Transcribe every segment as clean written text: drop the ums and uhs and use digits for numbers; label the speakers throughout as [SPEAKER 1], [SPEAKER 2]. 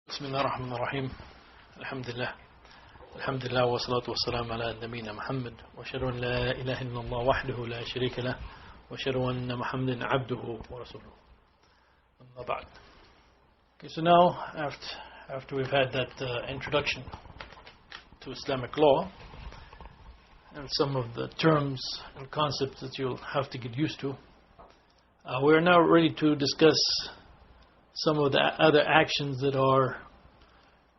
[SPEAKER 1] بسم الله الرحمن الرحيم. الحمد لله والصلاة والسلام على نبينا محمد وأشهد أن لا إله إلا الله وحده لا شريك له وأشهد أن محمدا عبده ورسوله. أما بعد. Okay, so now after we've had that introduction to Islamic law and some of the terms and concepts that you'll have to get used to, we're now ready to discuss some of the other actions that are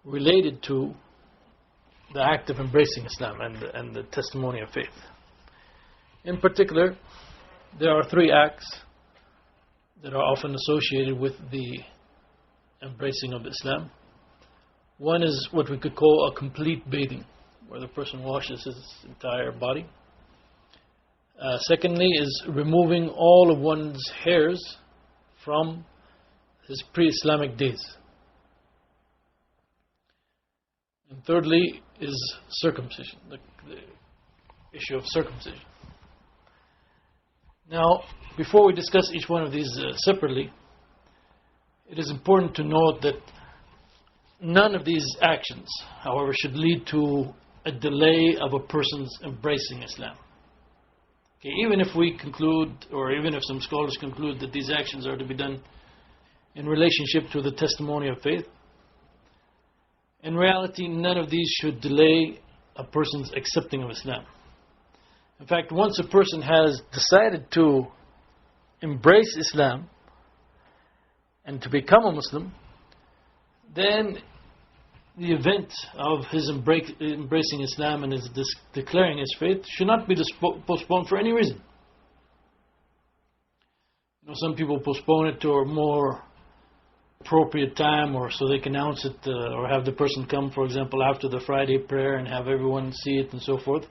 [SPEAKER 1] related to the act of embracing Islam and the testimony of faith. In particular, there are three acts that are often associated with the embracing of Islam. One is what we could call a complete bathing, where the person washes his entire body. Secondly is removing all of one's hairs from his pre-Islamic days. And thirdly is circumcision, the issue of circumcision. Now, before we discuss each one of these separately, it is important to note that none of these actions, however, should lead to a delay of a person's embracing Islam. Okay, even if we conclude, or even if some scholars conclude that these actions are to be done in relationship to the testimony of faith, in reality, none of these should delay a person's accepting of Islam. In fact, once a person has decided to embrace Islam and to become a Muslim, then the event of his embracing Islam and his declaring his faith should not be postponed for any reason. You know, some people postpone it to a more appropriate time, or so they can announce it, or have the person come, for example, after the Friday prayer and have everyone see it and so forth.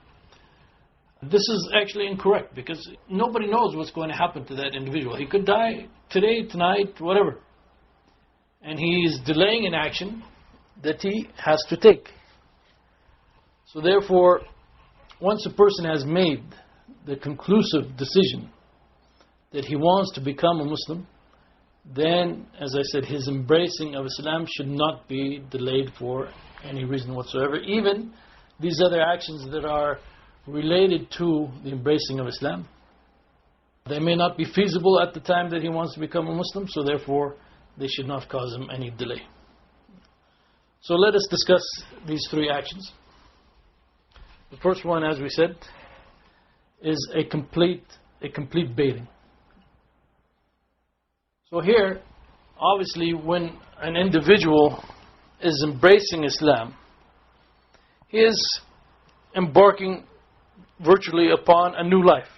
[SPEAKER 1] This is actually incorrect, because nobody knows what's going to happen to that individual. He could die today, tonight, whatever. And he is delaying an action that he has to take. So therefore, once a person has made the conclusive decision that he wants to become a Muslim, then, as I said, his embracing of Islam should not be delayed for any reason whatsoever. Even these other actions that are related to the embracing of Islam, they may not be feasible at the time that he wants to become a Muslim, so therefore they should not cause him any delay. So let us discuss these three actions. The first one, as we said, is a complete bathing. So here, obviously, when an individual is embracing Islam, he is embarking virtually upon a new life.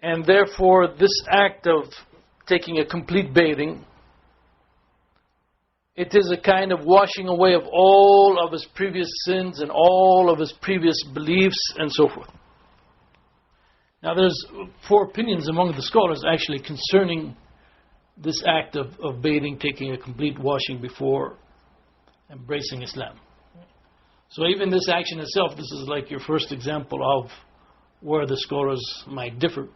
[SPEAKER 1] And therefore, this act of taking a complete bathing, it is a kind of washing away of all of his previous sins and all of his previous beliefs and so forth. Now, there's four opinions among the scholars actually concerning this act of bathing, taking a complete washing before embracing Islam. So even this action itself, this is like your first example of where the scholars might differ.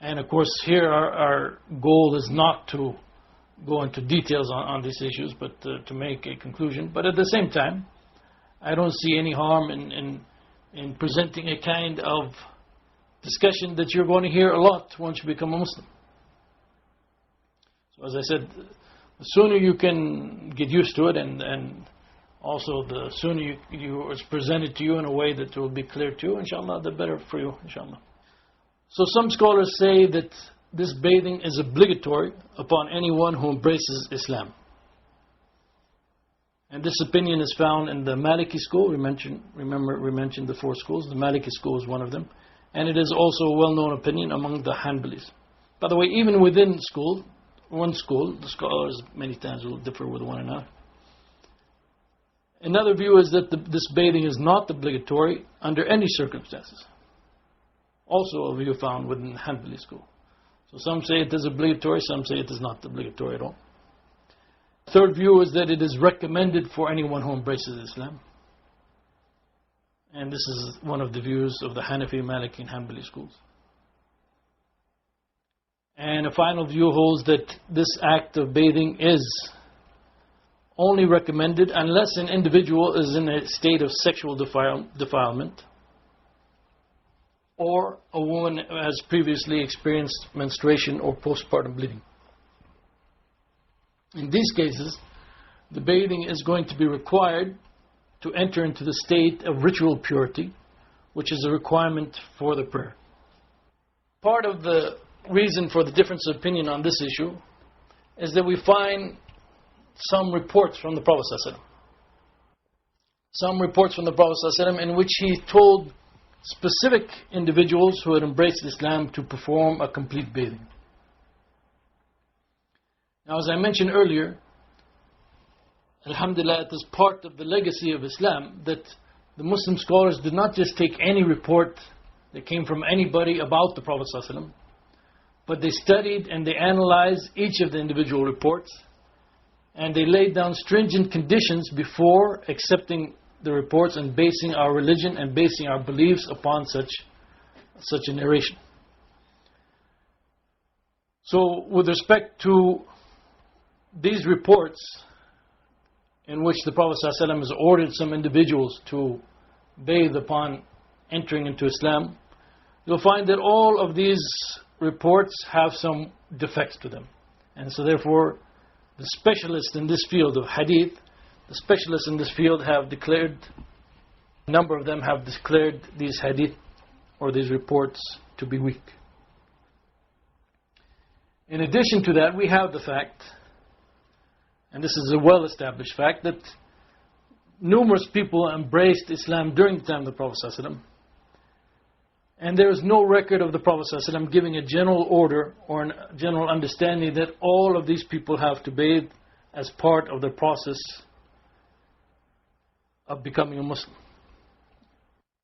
[SPEAKER 1] And of course here our goal is not to go into details on these issues, but to make a conclusion. But at the same time, I don't see any harm in presenting a kind of discussion that you're going to hear a lot once you become a Muslim. So as I said, the sooner you can get used to it, and also the sooner it's presented to you in a way that will be clear to you, inshallah, the better for you, inshallah. So some scholars say that this bathing is obligatory upon anyone who embraces Islam. And this opinion is found in the Maliki school. We mentioned the four schools. The Maliki school is one of them. And it is also a well-known opinion among the Hanbalis. By the way, even within one school, the scholars many times will differ with one another. Another view is that this bathing is not obligatory under any circumstances. Also a view found within the Hanbali school. So some say it is obligatory, some say it is not obligatory at all. Third view is that it is recommended for anyone who embraces Islam. And this is one of the views of the Hanafi, Maliki and Hanbali schools. And a final view holds that this act of bathing is only recommended unless an individual is in a state of sexual defilement, or a woman has previously experienced menstruation or postpartum bleeding. In these cases, the bathing is going to be required to enter into the state of ritual purity, which is a requirement for the prayer. Part of the reason for the difference of opinion on this issue is that we find some reports from the Prophet ﷺ. Some reports from the Prophet ﷺ in which he told specific individuals who had embraced Islam to perform a complete bathing. Now, as I mentioned earlier, alhamdulillah, it is part of the legacy of Islam that the Muslim scholars did not just take any report that came from anybody about the Prophet ﷺ, but they studied and they analyzed each of the individual reports, and they laid down stringent conditions before accepting the reports and basing our religion and basing our beliefs upon such a narration. So with respect to these reports in which the Prophet ﷺ has ordered some individuals to bathe upon entering into Islam, you'll find that all of these reports have some defects to them. And so therefore, the specialists in this field of hadith, the specialists in this field have declared, a number of them have declared these hadith or these reports to be weak. In addition to that, we have the fact, and this is a well-established fact, that numerous people embraced Islam during the time of the Prophet ﷺ, and there is no record of the Prophet ﷺ giving a general order or a general understanding that all of these people have to bathe as part of the process of becoming a Muslim.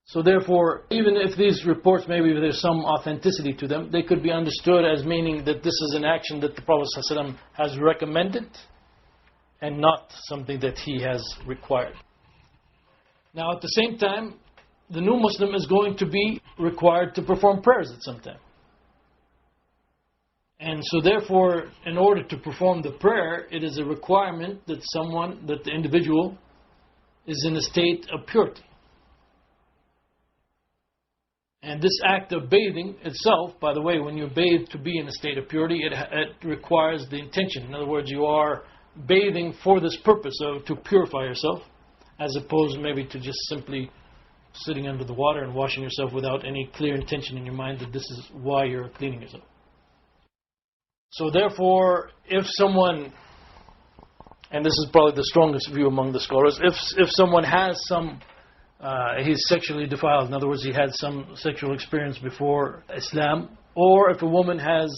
[SPEAKER 1] So therefore, even if these reports, maybe there's some authenticity to them, they could be understood as meaning that this is an action that the Prophet ﷺ has recommended and not something that he has required. Now at the same time, the new Muslim is going to be required to perform prayers at some time. And so therefore, in order to perform the prayer, it is a requirement that the individual is in a state of purity. And this act of bathing itself, by the way, when you bathe to be in a state of purity, it requires the intention. In other words, you are bathing for this purpose of to purify yourself, as opposed maybe to just simply sitting under the water and washing yourself without any clear intention in your mind that this is why you're cleaning yourself. So therefore, if someone, and this is probably the strongest view among the scholars, if someone has he's sexually defiled, in other words, he had some sexual experience before Islam, or if a woman has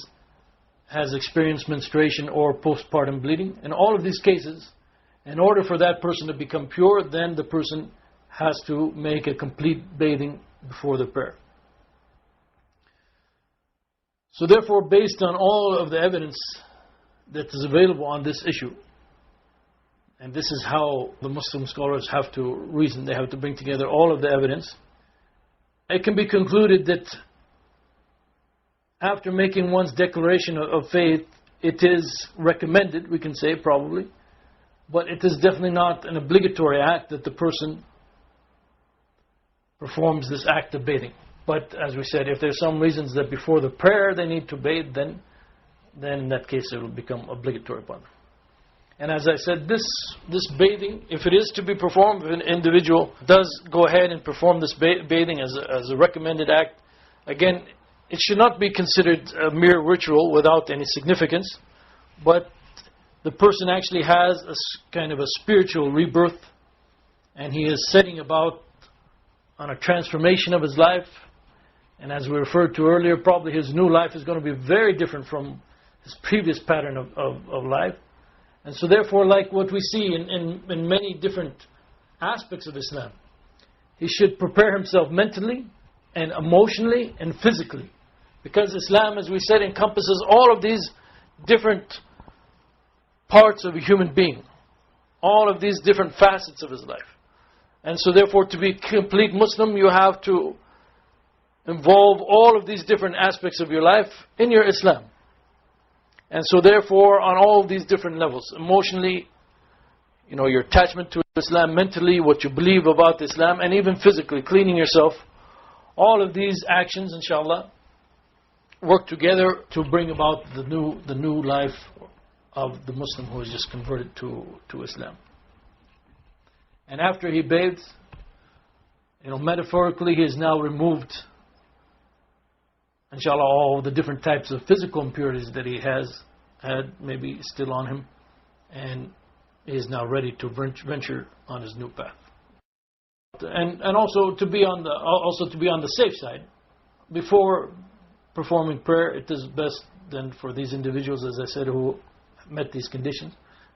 [SPEAKER 1] experienced menstruation or postpartum bleeding, in all of these cases, in order for that person to become pure, then the person has to make a complete bathing before the prayer. So therefore, based on all of the evidence that is available on this issue, and this is how the Muslim scholars have to reason, they have to bring together all of the evidence, it can be concluded that after making one's declaration of faith, it is recommended, we can say probably, but it is definitely not an obligatory act that the person performs this act of bathing. But as we said, if there's some reasons that before the prayer they need to bathe, then in that case it will become obligatory upon them. And as I said, this bathing, if it is to be performed, if an individual does go ahead and perform this bathing as a recommended act, again, it should not be considered a mere ritual without any significance, but the person actually has a kind of a spiritual rebirth, and he is setting about on a transformation of his life. And as we referred to earlier, probably his new life is going to be very different from his previous pattern of life. And so therefore, like what we see in many different aspects of Islam, he should prepare himself mentally and emotionally and physically. Because Islam, as we said, encompasses all of these different parts of a human being. All of these different facets of his life. And so therefore, to be a complete Muslim, you have to involve all of these different aspects of your life in your Islam. And so therefore, on all of these different levels, emotionally, your attachment to Islam mentally, what you believe about Islam, and even physically, cleaning yourself. All of these actions, inshallah, work together to bring about the new life of the Muslim who has just converted to Islam. And after he bathes, metaphorically, he has now removed, inshallah, all the different types of physical impurities that he had maybe still on him, and he is now ready to venture on his new path. And also to be on the safe side, before performing prayer, it is best then for these individuals, as I said, who met these conditions,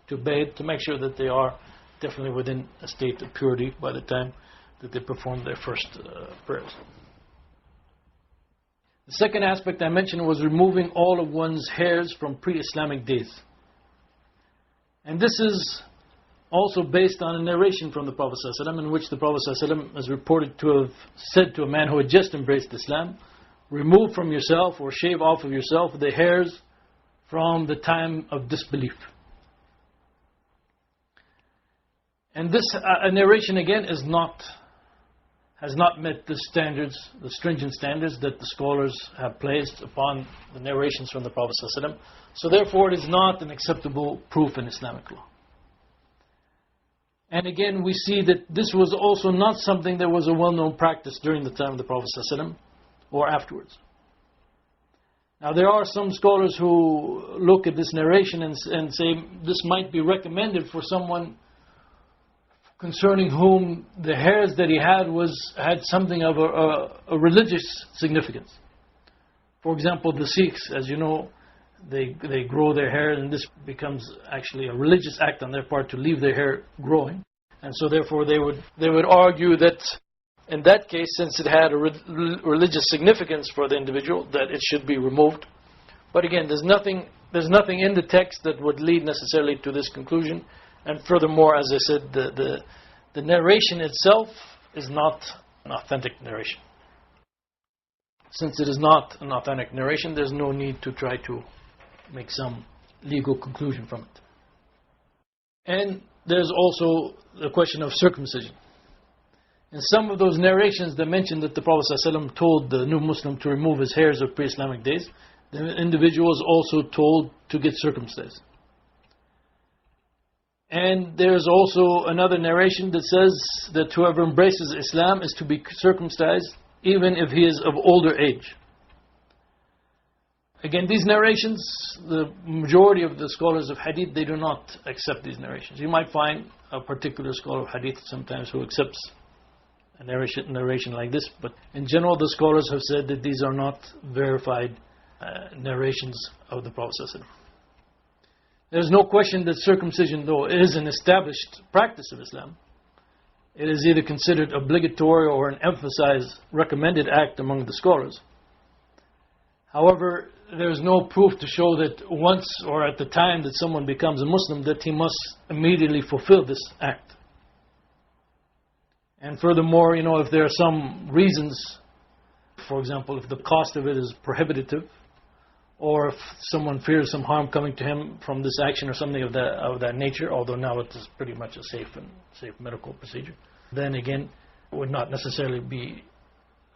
[SPEAKER 1] to bathe, to make sure that they are definitely within a state of purity by the time that they perform their first prayers. The second aspect I mentioned was removing all of one's hairs from pre-Islamic days. And this is also based on a narration from the Prophet ﷺ, in which the Prophet ﷺ is reported to have said to a man who had just embraced Islam, remove from yourself or shave off of yourself the hairs from the time of disbelief. And this narration again has not met the standards, the stringent standards that the scholars have placed upon the narrations from the Prophet ﷺ. So therefore it is not an acceptable proof in Islamic law. And again we see that this was also not something that was a well-known practice during the time of the Prophet ﷺ or afterwards. Now there are some scholars who look at this narration and say this might be recommended for someone concerning whom the hairs that he had something of a religious significance. For example, the Sikhs, as you know, they grow their hair, and this becomes actually a religious act on their part to leave their hair growing. And so therefore they would argue that in that case, since it had a religious significance for the individual, that it should be removed. But again, there's nothing in the text that would lead necessarily to this conclusion. And furthermore, as I said, the narration itself is not an authentic narration. Since it is not an authentic narration, there's no need to try to make some legal conclusion from it. And there's also the question of circumcision. In some of those narrations that mention that the Prophet ﷺ told the new Muslim to remove his hairs of pre-Islamic days, the individual is also told to get circumcised. And there's also another narration that says that whoever embraces Islam is to be circumcised even if he is of older age. Again, these narrations, the majority of the scholars of hadith, they do not accept these narrations. You might find a particular scholar of hadith sometimes who accepts a narration like this, but in general the scholars have said that these are not verified narrations of the Prophet ﷺ. There's no question that circumcision, though, is an established practice of Islam. It is either considered obligatory or an emphasized recommended act among the scholars. However, there's no proof to show that once or at the time that someone becomes a Muslim that he must immediately fulfill this act. And furthermore, if there are some reasons, for example, if the cost of it is prohibitive, or if someone fears some harm coming to him from this action or something of that nature, although now it is pretty much a safe medical procedure, then again, it would not necessarily be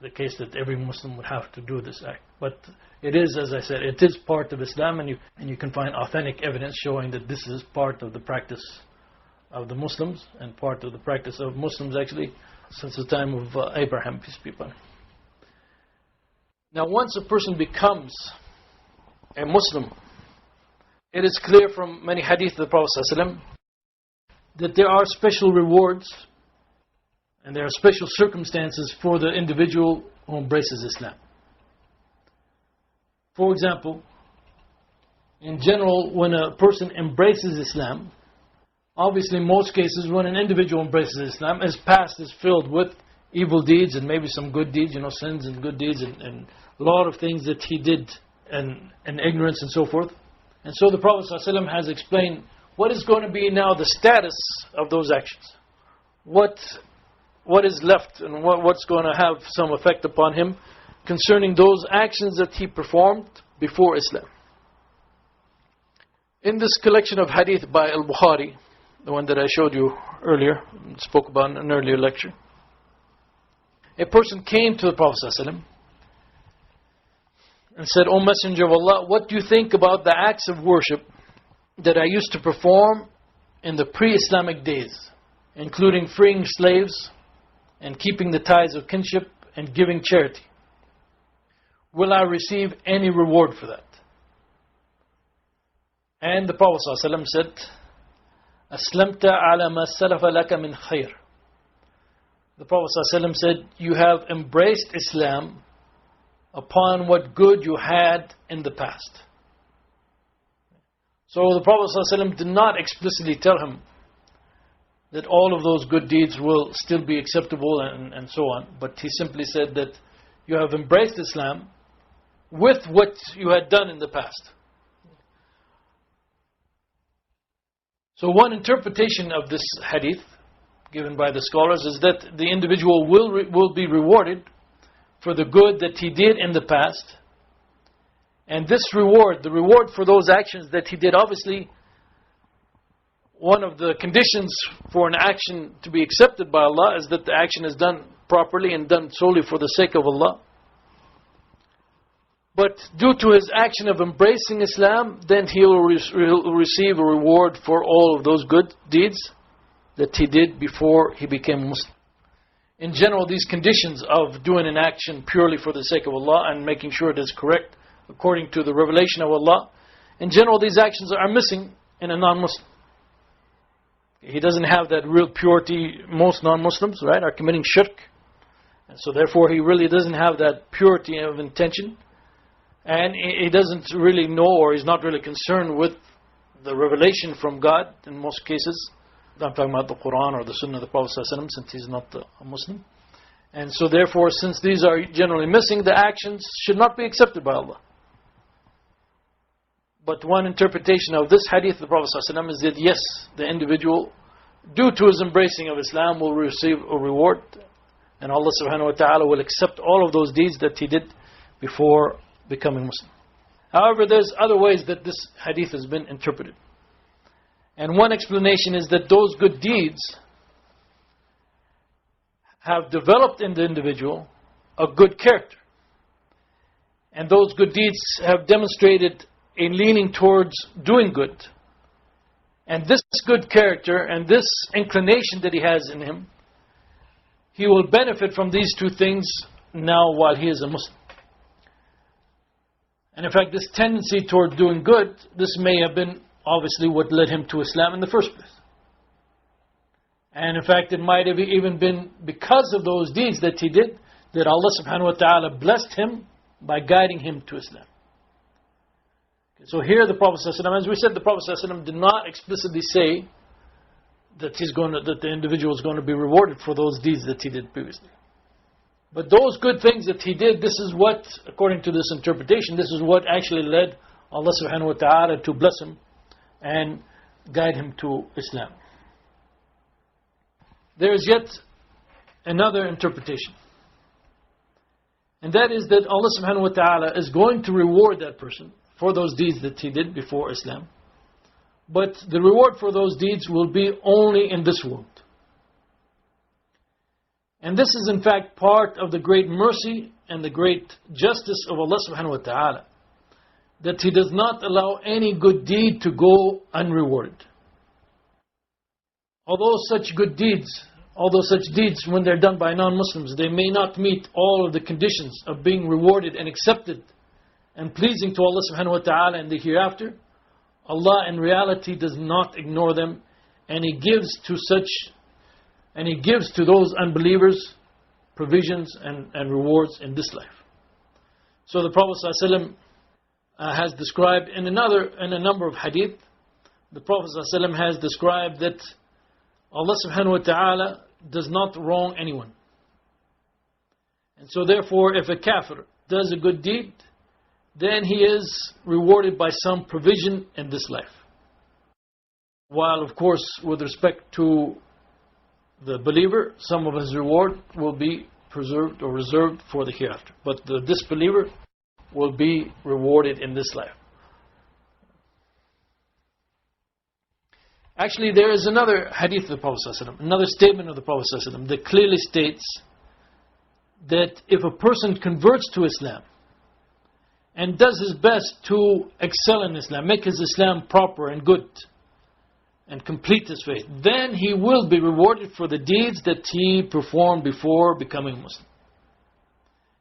[SPEAKER 1] the case that every Muslim would have to do this act. But it is, as I said, it is part of Islam, and you can find authentic evidence showing that this is part of the practice of the Muslims, and part of the practice of Muslims actually since the time of Abraham, peace be upon him. Now once a person becomes a Muslim, it is clear from many hadith of the Prophet ﷺ that there are special rewards and there are special circumstances for the individual who embraces Islam. For example, in general, when a person embraces Islam, obviously in most cases when an individual embraces Islam, his past is filled with evil deeds and maybe some good deeds, sins and good deeds and a lot of things that he did and ignorance and so forth. And so the Prophet ﷺ has explained what is going to be now the status of those actions. What is left and what's going to have some effect upon him concerning those actions that he performed before Islam. In this collection of hadith by Al-Bukhari, the one that I showed you earlier, spoke about in an earlier lecture. A person came to the Prophet ﷺ and said, O Messenger of Allah, what do you think about the acts of worship that I used to perform in the pre-Islamic days, including freeing slaves and keeping the ties of kinship and giving charity? Will I receive any reward for that? And the Prophet ﷺ said, Aslamta ala ma salafa laka min khair. The Prophet ﷺ said, you have embraced Islam upon what good you had in the past. So the Prophet ﷺ did not explicitly tell him that all of those good deeds will still be acceptable and so on, but he simply said that you have embraced Islam with what you had done in the past. So one interpretation of this hadith given by the scholars is that the individual will be rewarded for the good that he did in the past. And this reward, the reward for those actions that he did, obviously one of the conditions for an action to be accepted by Allah is that the action is done properly and done solely for the sake of Allah. But due to his action of embracing Islam, then he will receive a reward for all of those good deeds that he did before he became Muslim. In general, these conditions of doing an action purely for the sake of Allah and making sure it is correct according to the revelation of Allah, in general these actions are missing in a non-Muslim. He doesn't have that real purity. Most non-Muslims, right, are committing shirk. And so therefore he really doesn't have that purity of intention. And he doesn't really know, or he's not really concerned with the revelation from God in most cases. I'm talking about the Quran or the Sunnah of the Prophet ﷺ, since he's not a Muslim. And so therefore, since these are generally missing, the actions should not be accepted by Allah. But one interpretation of this hadith of the Prophet ﷺ is that yes, the individual, due to his embracing of Islam, will receive a reward. And Allah subhanahu wa ta'ala will accept all of those deeds that he did before becoming Muslim. However, there's other ways that this hadith has been interpreted. And one explanation is that those good deeds have developed in the individual a good character. And those good deeds have demonstrated a leaning towards doing good. And this good character and this inclination that he has in him, he will benefit from these two things now while he is a Muslim. And in fact, this tendency toward doing good, this may have been obviously what led him to Islam in the first place. And in fact, it might have even been because of those deeds that he did that Allah subhanahu wa ta'ala blessed him by guiding him to Islam. So here the Prophet ﷺ, as we said, the Prophet ﷺ did not explicitly say that the individual is going to be rewarded for those deeds that he did previously. But those good things that he did, this is what, according to this interpretation, this is what actually led Allah subhanahu wa ta'ala to bless him and guide him to Islam. There is yet another interpretation. And that is that Allah subhanahu wa ta'ala is going to reward that person for those deeds that he did before Islam. But the reward for those deeds will be only in this world. And this is in fact part of the great mercy and the great justice of Allah subhanahu wa ta'ala, that He does not allow any good deed to go unrewarded. Although such deeds, when they're done by non-Muslims, they may not meet all of the conditions of being rewarded and accepted and pleasing to Allah subhanahu wa ta'ala in the hereafter, Allah in reality does not ignore them, and He gives to those unbelievers provisions and rewards in this life. So the Prophet ﷺ has described in a number of hadith, the Prophet ﷺ has described that Allah subhanahu wa ta'ala does not wrong anyone. And so therefore, if a kafir does a good deed, then he is rewarded by some provision in this life. While of course, with respect to the believer, some of his reward will be preserved or reserved for the hereafter. But the disbeliever will be rewarded in this life. Actually, there is another hadith of the Prophet ﷺ, another statement of the Prophet ﷺ that clearly states that if a person converts to Islam and does his best to excel in Islam, make his Islam proper and good, and complete his faith, then he will be rewarded for the deeds that he performed before becoming Muslim.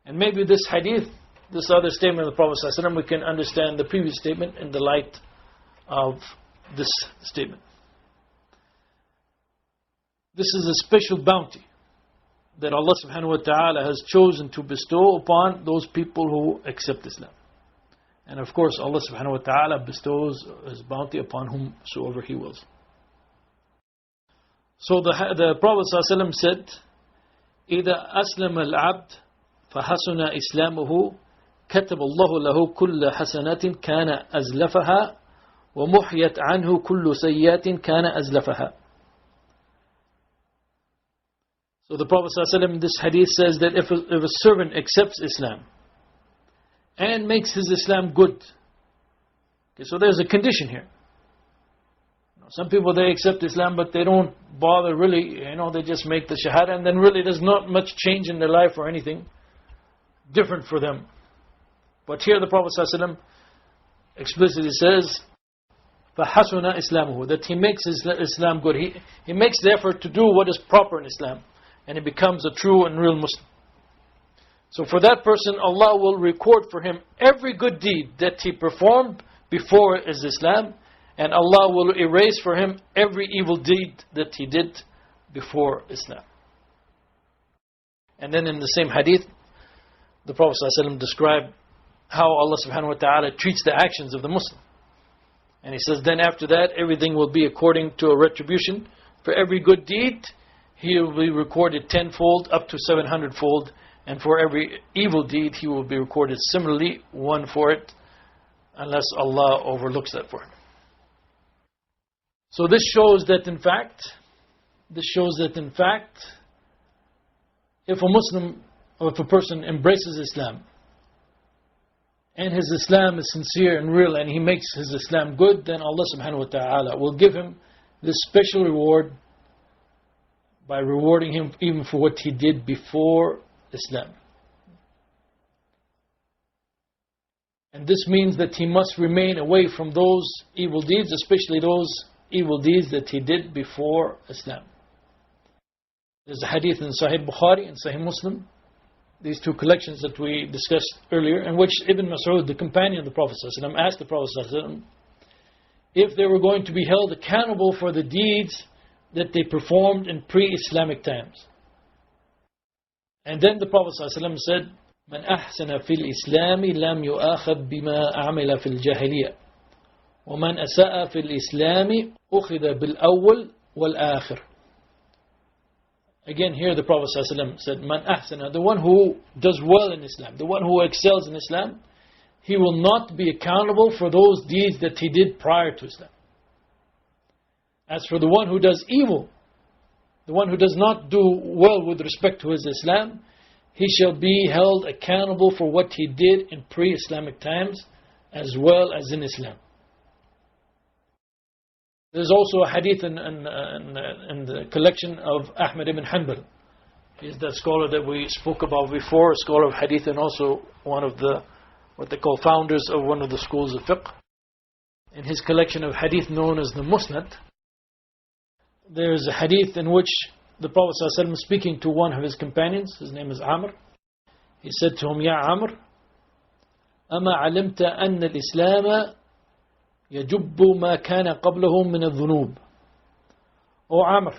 [SPEAKER 1] And maybe this hadith, this other statement of the Prophet ﷺ, we can understand the previous statement in the light of this statement. This is a special bounty that Allah subhanahu wa ta'ala has chosen to bestow upon those people who accept Islam. And of course, Allah subhanahu wa ta'ala bestows His bounty upon whomsoever He wills. So the Prophet ﷺ said, إِذَا أَسْلَمَ الْعَبْدِ فَحَسُنَ إِسْلَامُهُ كَتَبَ اللَّهُ لَهُ كُلَّ حَسَنَةٍ كَانَ أَزْلَفَهَا وَمُحْيَتْ عَنْهُ كُلُّ سَيِّئَةٍ كَانَ أَزْلَفَهَا. So the Prophet ﷺ in this hadith says that if a servant accepts Islam and makes his Islam good, okay, so there's a condition here. Some people, they accept Islam but they don't bother really, they just make the shahada and then really there's not much change in their life or anything different for them. But here the Prophet ﷺ explicitly says, فَحَسُنَ إِسْلَامُهُ, that he makes his Islam good. He makes the effort to do what is proper in Islam, and he becomes a true and real Muslim. So for that person, Allah will record for him every good deed that he performed before his Islam, and Allah will erase for him every evil deed that he did before Islam. And then in the same hadith, the Prophet ﷺ described how Allah subhanahu wa ta'ala treats the actions of the Muslim. And he says, then after that, everything will be according to a retribution. For every good deed, he will be recorded tenfold up to 700-fold. And for every evil deed, he will be recorded similarly, one for it, unless Allah overlooks that for him. So this shows that in fact, if a Muslim or if a person embraces Islam and his Islam is sincere and real and he makes his Islam good, then Allah subhanahu wa ta'ala will give him this special reward by rewarding him even for what he did before Islam. And this means that he must remain away from those evil deeds, especially those evil deeds that he did before Islam. There's a hadith in Sahih Bukhari and Sahih Muslim, these two collections that we discussed earlier, in which Ibn Mas'ud, the companion of the Prophet ﷺ, asked the Prophet ﷺ if they were going to be held accountable for the deeds that they performed in pre-Islamic times. And then the Prophet ﷺ said, من أحسن في الإسلام لم يؤاخذ بما عمل في الجاهلية ومن أساء في الإسلام أخذ بالأول والآخر. Again, here the Prophet ﷺ said, Man ahsana, the one who does well in Islam, the one who excels in Islam, he will not be accountable for those deeds that he did prior to Islam. As for the one who does evil, the one who does not do well with respect to his Islam, he shall be held accountable for what he did in pre-Islamic times as well as in Islam. There's also a hadith in the collection of Ahmad ibn Hanbal. He's that scholar that we spoke about before, a scholar of hadith and also one of the, what they call founders of one of the schools of fiqh. In his collection of hadith known as the Musnad, there's a hadith in which the Prophet ﷺ is speaking to one of his companions, his name is Amr. He said to him, Ya Amr, أما علمت أن الإسلام يجب ما كان قبله من الذنوب. O Amr,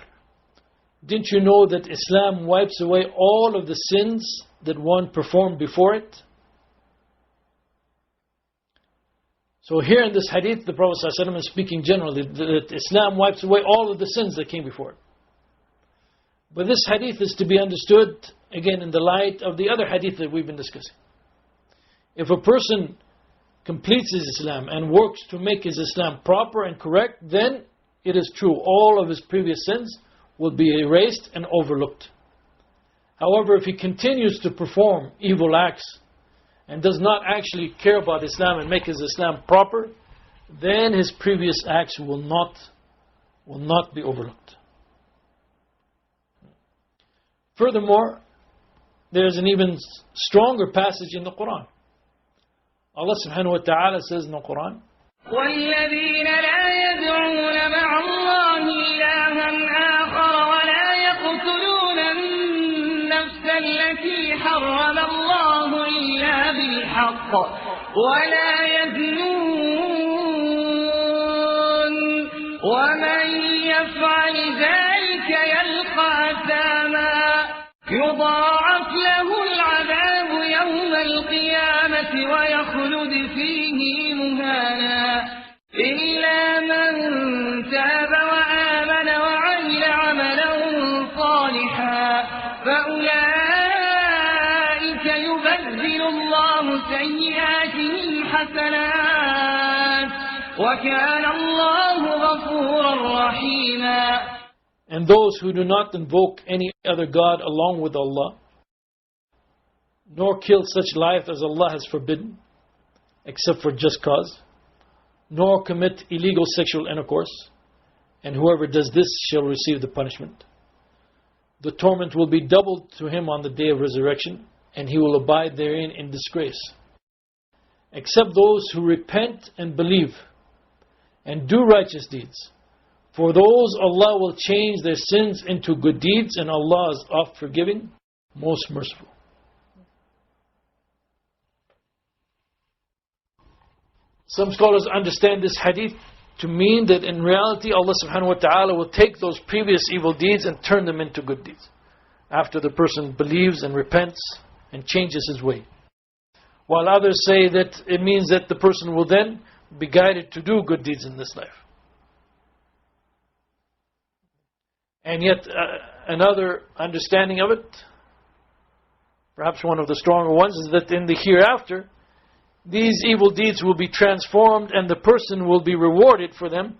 [SPEAKER 1] didn't you know that Islam wipes away all of the sins that one performed before it? So here in this hadith, the Prophet ﷺ is speaking generally that Islam wipes away all of the sins that came before it. But this hadith is to be understood again in the light of the other hadith that we've been discussing. If a person completes his Islam and works to make his Islam proper and correct, then it is true, all of his previous sins will be erased and overlooked. However, if he continues to perform evil acts and does not actually care about Islam and make his Islam proper, then his previous acts will will not be overlooked. Furthermore, there's an even stronger passage in the Quran. Allah subhanahu wa ta'ala says in the Quran,
[SPEAKER 2] وَالَّذِينَ لَا يَدْعُونَ مَعَ اللَّهِ إِلَٰهًا آخَرَ وَلَا يَقْتُلُونَ النَّفْسَ الَّتِي حَرَّمَ اللَّهُ إِلَّا بِالْحَقِّ وَلَا يَزْنُونَ وَمَن يَفْعَلْ ذَلِكَ يَلْقَ أَثَامًا يُضَاعَفْ لَهُ الْعَذَابُ يَوْمَ الْقِيَامَةِ وَيَخْلُدْ فِيهِ مُهَانًا إِلَّا مَن تَابَ وَآمَنَ وَعَمِلَ عَمَلًا صَالِحًا فَأُولَئِكَ يُبَدِّلُ اللَّهُ سَيِّئَاتِهِمْ حَسَنَاتٍ وَكَانَ اللَّهُ غَفُورًا رَحِيمًا.
[SPEAKER 1] and those who do not invoke any other God along with Allah, nor kill such life as Allah has forbidden, except for just cause, nor commit illegal sexual intercourse, and whoever does this shall receive the punishment. The torment will be doubled to him on the day of resurrection, and he will abide therein in disgrace. Except those who repent and believe, and do righteous deeds. For those Allah will change their sins into good deeds, and Allah is oft forgiving, most merciful. Some scholars understand this hadith to mean that in reality Allah subhanahu wa ta'ala will take those previous evil deeds and turn them into good deeds, after the person believes and repents and changes his way. While others say that it means that the person will then be guided to do good deeds in this life. And yet another understanding of it, perhaps one of the stronger ones, is that in the hereafter, these evil deeds will be transformed and the person will be rewarded for them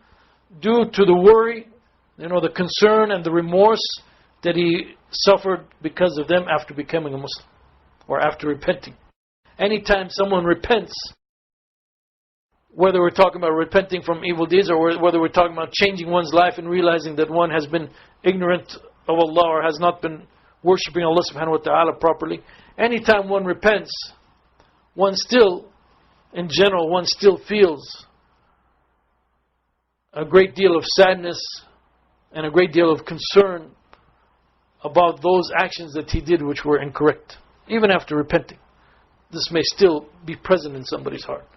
[SPEAKER 1] due to the worry, the concern and the remorse that he suffered because of them after becoming a Muslim or after repenting. Anytime someone repents, whether we're talking about repenting from evil deeds or whether we're talking about changing one's life and realizing that one has been ignorant of Allah or has not been worshipping Allah subhanahu wa ta'ala properly, anytime one repents, one still feels a great deal of sadness and a great deal of concern about those actions that he did which were incorrect. Even after repenting, this may still be present in somebody's heart.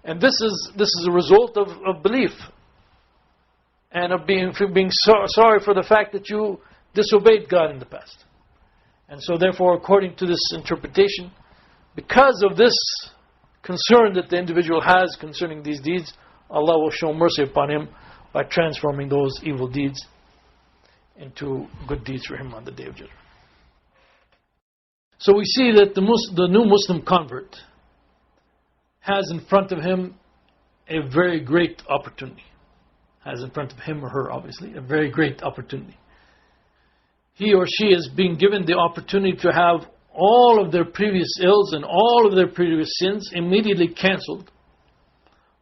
[SPEAKER 1] And this is a result of belief and of being sorry for the fact that you disobeyed God in the past. And so therefore, according to this interpretation, because of this concern that the individual has concerning these deeds, Allah will show mercy upon him by transforming those evil deeds into good deeds for him on the Day of Judgment. So we see that the new Muslim convert has in front of him a very great opportunity. Has in front of him or her, obviously, a very great opportunity. He or she is being given the opportunity to have all of their previous ills and all of their previous sins immediately cancelled,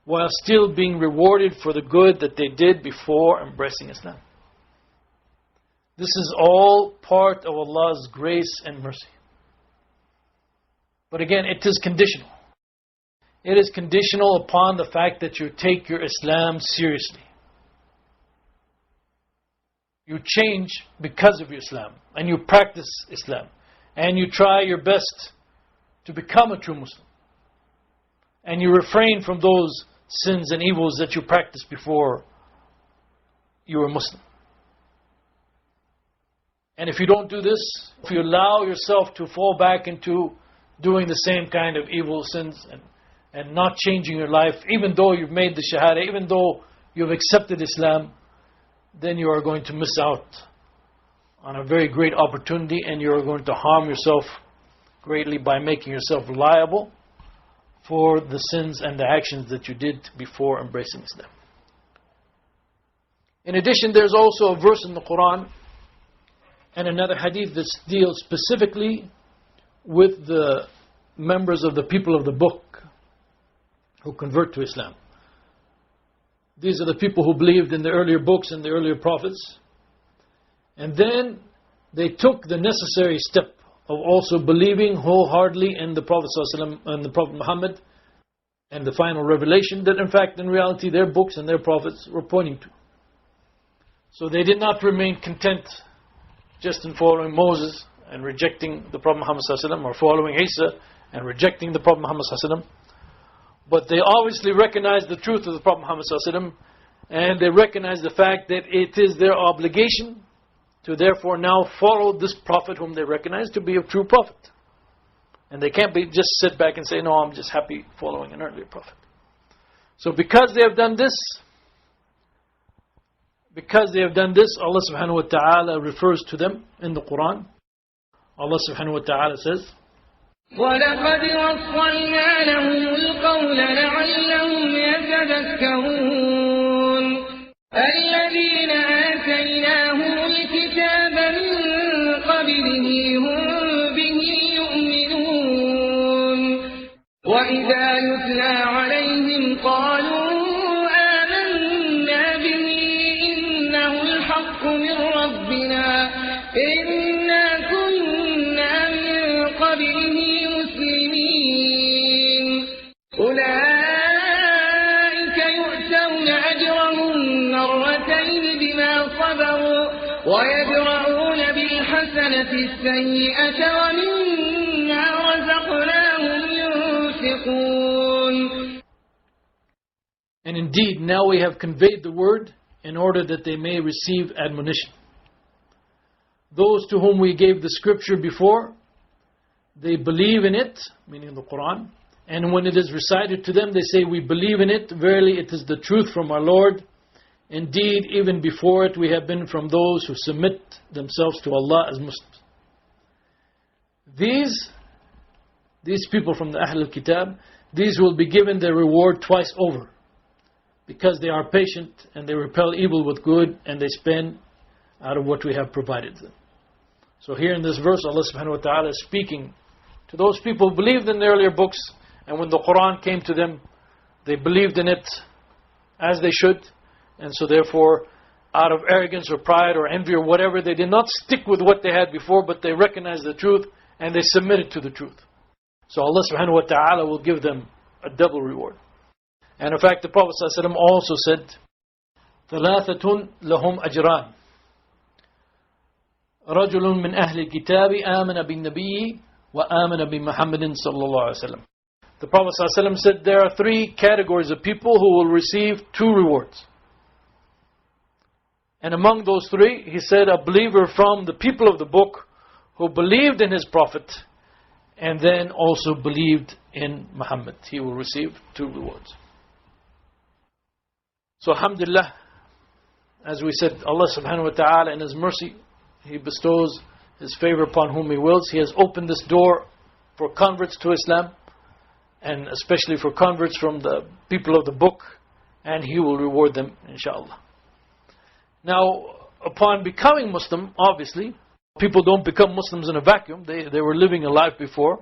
[SPEAKER 1] while still being rewarded for the good that they did before embracing Islam. This is all part of Allah's grace and mercy. But again, it is conditional. It is conditional upon the fact that you take your Islam seriously. You change because of your Islam, and you practice Islam, and you try your best to become a true Muslim, and you refrain from those sins and evils that you practiced before you were Muslim. And if you don't do this, if you allow yourself to fall back into doing the same kind of evil sins and not changing your life, even though you've made the Shahada, even though you've accepted Islam, then you are going to miss out on a very great opportunity, and you are going to harm yourself greatly by making yourself liable for the sins and the actions that you did before embracing Islam. In addition, there's also a verse in the Quran and another hadith that deals specifically with the members of the people of the book who convert to Islam. These are the people who believed in the earlier books and the earlier prophets. And then they took the necessary step of also believing wholeheartedly in the Prophet ﷺ and the Prophet Muhammad and the final revelation that in fact in reality their books and their prophets were pointing to. So they did not remain content just in following Moses and rejecting the Prophet Muhammad ﷺ, or following Isa and rejecting the Prophet Muhammad ﷺ. But they obviously recognized the truth of the Prophet Muhammad ﷺ, and they recognized the fact that it is their obligation to therefore now follow this prophet whom they recognize to be a true prophet. And they can't just sit back and say, no, I'm just happy following an earlier prophet. So because they have done this, Allah subhanahu wa ta'ala refers to them in the Quran. Allah subhanahu wa ta'ala says,
[SPEAKER 2] وَلَقَدْ وَصَّلْنَا لَهُمُ الْقَوْلَ لَعَلَّهُمْ يَتَذَكَّرُونَ الَّذِينَ آتَيْنَاهُمُ الْكِتَابَ مِنْ قَبْلِهِ هُمْ بِهِ يُؤْمِنُونَ وَإِذَا يُتْلَى عَلَيْهِمْ قَالُوا آمَنَّا بِهِ إِنَّهُ الْحَقُّ مِنْ رَبِّنَا إِنَّا كُنَّا مِنْ قَبْلِهِ مُسْلِمِينَ أُولَئِكَ يُؤْتَوْنَ أَجْرَهُمْ مرتين بما صبروا ويدرؤون بالحسنة السيئة ومما رزقناهم ينفقون.
[SPEAKER 1] And indeed, now we have conveyed the word in order that they may receive admonition. Those to whom we gave the scripture before, they believe in it, meaning the Quran, and when it is recited to them, they say, we believe in it, verily it is the truth from our Lord. Indeed, even before it, we have been from those who submit themselves to Allah as Muslims. These people from the Ahl al-Kitab, these will be given their reward twice over, because they are patient and they repel evil with good and they spend out of what we have provided them. So here in this verse, Allah subhanahu wa ta'ala is speaking to those people who believed in the earlier books, and when the Quran came to them, they believed in it as they should. And so therefore, out of arrogance or pride or envy or whatever, they did not stick with what they had before, but they recognized the truth and they submitted to the truth. So Allah subhanahu wa ta'ala will give them a double reward. And in fact, the Prophet ﷺ also said, ثَلَاثَةٌ لَهُمْ أَجْرَانِ رَجُلٌ مِّنْ أَهْلِ الْكِتَابِ آمَنَ بِالنَّبِيِّ وَآمَنَ بِمُحَمَّدٍ صَلَّى اللَّهُ عَلَيْهِ وسلم. The Prophet ﷺ said there are three categories of people who will receive two rewards. And among those three, he said, a believer from the people of the book who believed in his prophet and then also believed in Muhammad. He will receive two rewards. So alhamdulillah, as we said, Allah subhanahu wa ta'ala in His mercy, He bestows His favor upon whom He wills. He has opened this door for converts to Islam, and especially for converts from the people of the book, and He will reward them, inshallah. Now, upon becoming Muslim, obviously, people don't become Muslims in a vacuum. They were living a life before.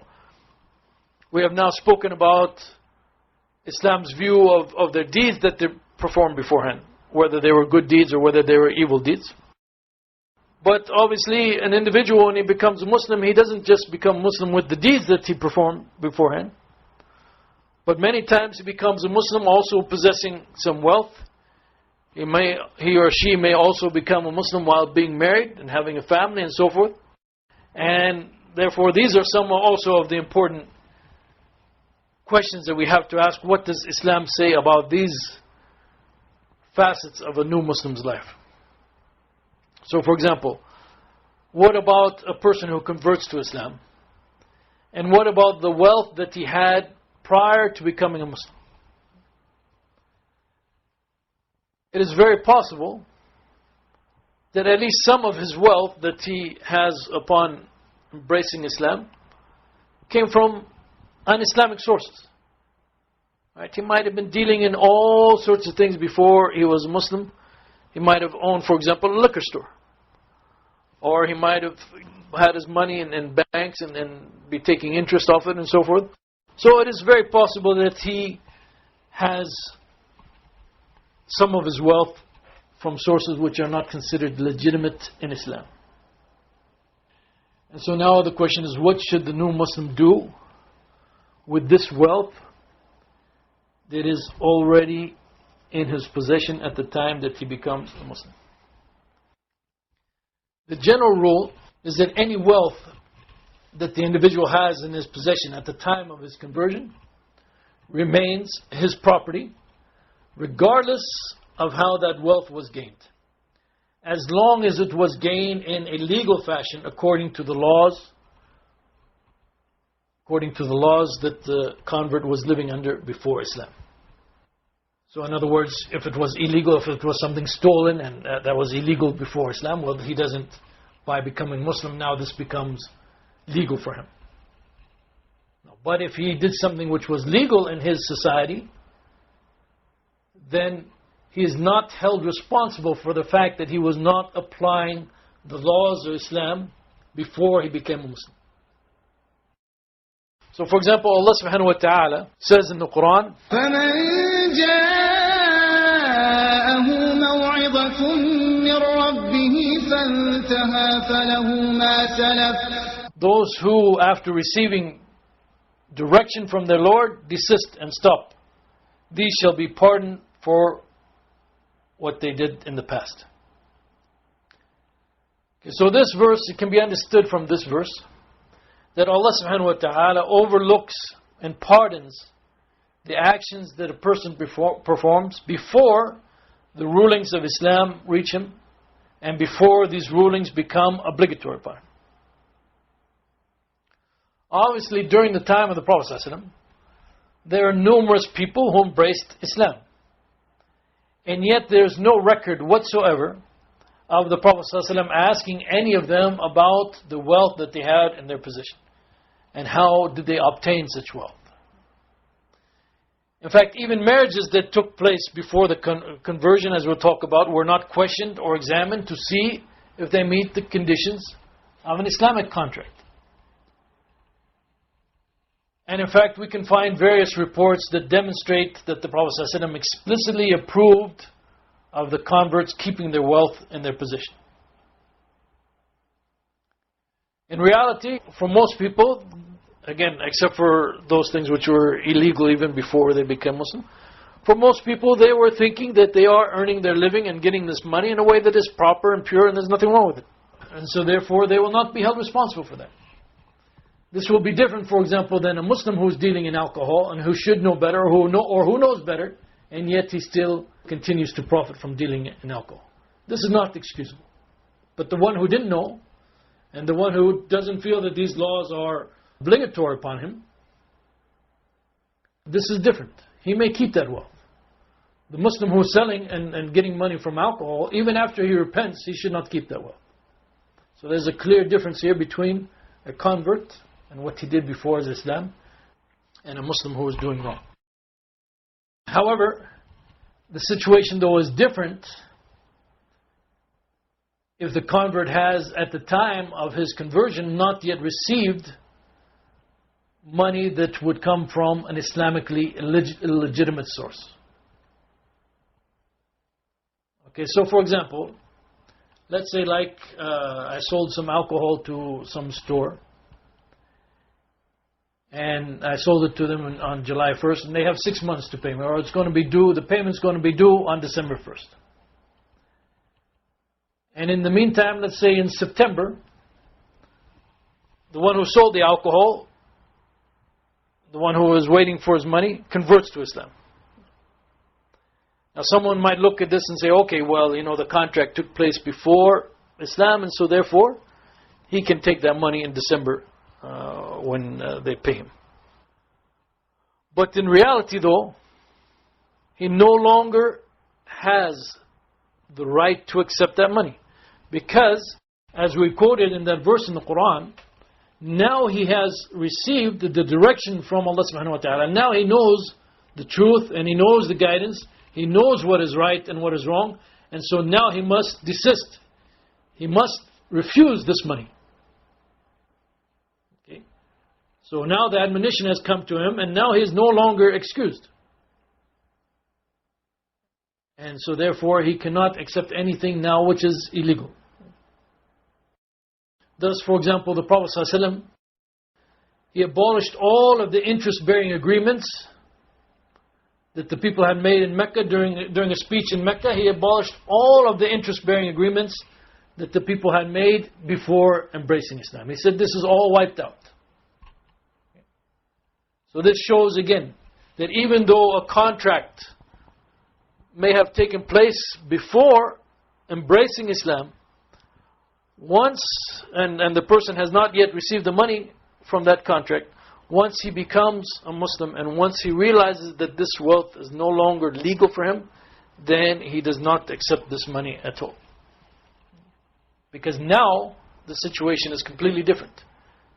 [SPEAKER 1] We have now spoken about Islam's view of their deeds that they performed beforehand, whether they were good deeds or whether they were evil deeds. But obviously, an individual, when he becomes a Muslim, he doesn't just become Muslim with the deeds that he performed beforehand. But many times he becomes a Muslim also possessing some wealth. He or she may also become a Muslim while being married and having a family and so forth. And therefore, these are some also of the important questions that we have to ask. What does Islam say about these facets of a new Muslim's life? So for example, what about a person who converts to Islam? And what about the wealth that he had prior to becoming a Muslim? It is very possible that at least some of his wealth that he has upon embracing Islam came from un-Islamic sources. Right? He might have been dealing in all sorts of things before he was a Muslim. He might have owned, for example, a liquor store. Or he might have had his money in banks and be taking interest off it and so forth. So it is very possible that he has some of his wealth from sources which are not considered legitimate in Islam. And so now the question is, what should the new Muslim do with this wealth that is already in his possession at the time that he becomes a Muslim? The general rule is that any wealth that the individual has in his possession at the time of his conversion remains his property, regardless of how that wealth was gained, as long as it was gained in a legal fashion according to the laws that the convert was living under before Islam. So in other words, if it was illegal, if it was something stolen and that was illegal before Islam, well, he doesn't, by becoming Muslim, now this becomes legal for him. But if he did something which was legal in his society, then he is not held responsible for the fact that he was not applying the laws of Islam before he became a Muslim. So for example, Allah subhanahu wa ta'ala says in the Quran,
[SPEAKER 2] فَمَنْ جَاءَهُ مَوْعِظَةٌ مِّن رَبِّهِ فَانْتَهَى فَلَهُ مَا سَلَفَ.
[SPEAKER 1] Those who, after receiving direction from their Lord, desist and stop, these shall be pardoned for what they did in the past. Okay, so this verse, it can be understood from this verse that Allah subhanahu wa ta'ala overlooks and pardons the actions that a person performs before the rulings of Islam reach him and before these rulings become obligatory upon him. Obviously, during the time of the Prophet ﷺ, there are numerous people who embraced Islam. And yet there is no record whatsoever of the Prophet ﷺ asking any of them about the wealth that they had in their possession and how did they obtain such wealth. In fact, even marriages that took place before the conversion, as we'll talk about, were not questioned or examined to see if they meet the conditions of an Islamic contract. And in fact, we can find various reports that demonstrate that the Prophet ﷺ explicitly approved of the converts keeping their wealth in their possession. In reality, for most people, again, except for those things which were illegal even before they became Muslim, for most people, they were thinking that they are earning their living and getting this money in a way that is proper and pure and there's nothing wrong with it. And so therefore, they will not be held responsible for that. This will be different, for example, than a Muslim who is dealing in alcohol and who should know better or who knows better, and yet he still continues to profit from dealing in alcohol. This is not excusable. But the one who didn't know, and the one who doesn't feel that these laws are obligatory upon him, this is different. He may keep that wealth. The Muslim who is selling and getting money from alcohol, even after he repents, he should not keep that wealth. So there's a clear difference here between a convert and what he did before his Islam, and a Muslim who is doing wrong. However, the situation though is different if the convert has, at the time of his conversion, not yet received money that would come from an Islamically illegitimate source. Okay, so for example, let's say I sold some alcohol to some store, and I sold it to them on July 1st, and they have 6 months to pay me, or it's going to be due, the payment's going to be due on December 1st. And in the meantime, let's say in September, the one who sold the alcohol, the one who was waiting for his money, converts to Islam. Now someone might look at this and say, okay, well, the contract took place before Islam, and so therefore, he can take that money in December when they pay him. But in reality though, he no longer has the right to accept that money. Because, as we quoted in that verse in the Quran, now he has received the direction from Allah subhanahu wa ta'ala. Now he knows the truth and he knows the guidance. He knows what is right and what is wrong. And so now he must desist. He must refuse this money. Okay? So now the admonition has come to him, and now he is no longer excused. And so therefore he cannot accept anything now which is illegal. Thus, for example, the Prophet ﷺ, he abolished all of the interest-bearing agreements that the people had made in Mecca during a speech in Mecca. He abolished all of the interest-bearing agreements that the people had made before embracing Islam. He said this is all wiped out. So this shows again that even though a contract may have taken place before embracing Islam, once, and the person has not yet received the money from that contract, once he becomes a Muslim and once he realizes that this wealth is no longer legal for him, then he does not accept this money at all. Because now the situation is completely different.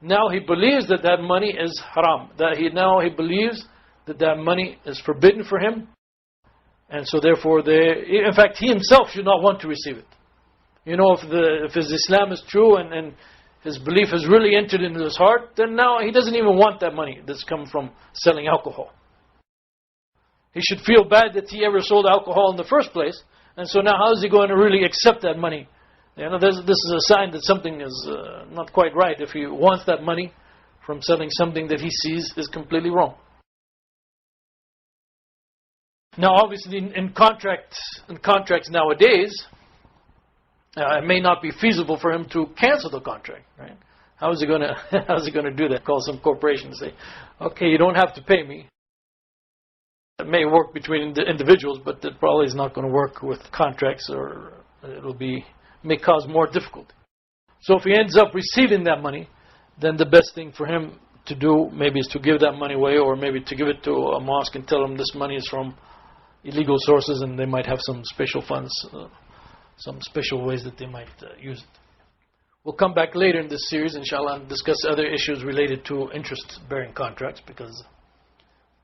[SPEAKER 1] Now he believes that that money is haram. Now he believes that that money is forbidden for him. And so therefore, in fact, he himself should not want to receive it. You know, if his Islam is true and his belief has really entered into his heart, then now he doesn't even want that money that's come from selling alcohol. He should feel bad that he ever sold alcohol in the first place. And so now how is he going to really accept that money? You know, this is a sign that something is not quite right if he wants that money from selling something that he sees is completely wrong. Now obviously in contracts nowadays, it may not be feasible for him to cancel the contract, right? How is he going to do that? Call some corporation and say, okay, you don't have to pay me. It may work between the individuals, but it probably is not going to work with contracts, or may cause more difficulty. So if he ends up receiving that money, then the best thing for him to do maybe is to give that money away, or maybe to give it to a mosque and tell them this money is from illegal sources and they might have some special funds, some special ways that they might use it. We'll come back later in this series, inshallah, and discuss other issues related to interest-bearing contracts, because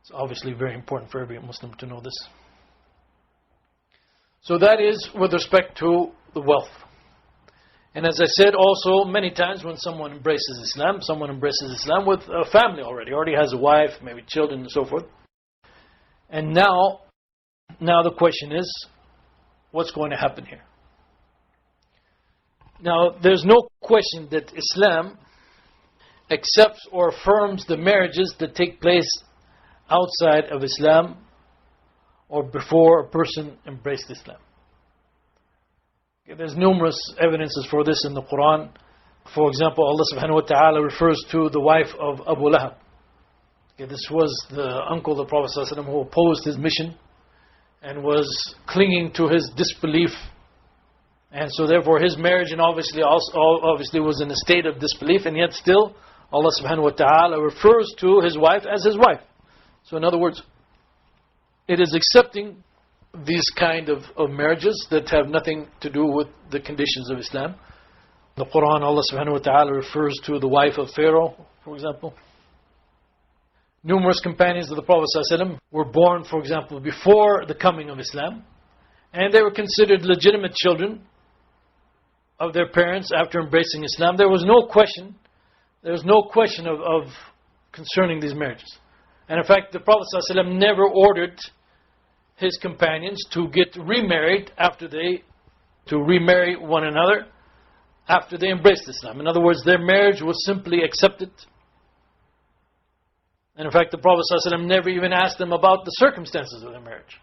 [SPEAKER 1] it's obviously very important for every Muslim to know this. So that is with respect to the wealth. And as I said also many times, when someone embraces Islam with a family already has a wife, maybe children and so forth. And now the question is, what's going to happen here? Now, there's no question that Islam accepts or affirms the marriages that take place outside of Islam or before a person embraced Islam. Okay, there's numerous evidences for this in the Quran. For example, Allah subhanahu wa ta'ala refers to the wife of Abu Lahab. Okay, this was the uncle of the Prophet ﷺ who opposed his mission and was clinging to his disbelief. And so therefore his marriage obviously was in a state of disbelief, and yet still Allah subhanahu wa ta'ala refers to his wife as his wife. So in other words, it is accepting these kind of marriages that have nothing to do with the conditions of Islam. In the Quran, Allah subhanahu wa ta'ala refers to the wife of Pharaoh, for example. Numerous companions of the Prophet ﷺ were born, for example, before the coming of Islam, and they were considered legitimate children of their parents after embracing Islam. There was no question of concerning these marriages. And in fact, the Prophet ﷺ never ordered his companions to get remarried to remarry one another after they embraced Islam. In other words, their marriage was simply accepted. And in fact, the Prophet ﷺ never even asked them about the circumstances of their marriage.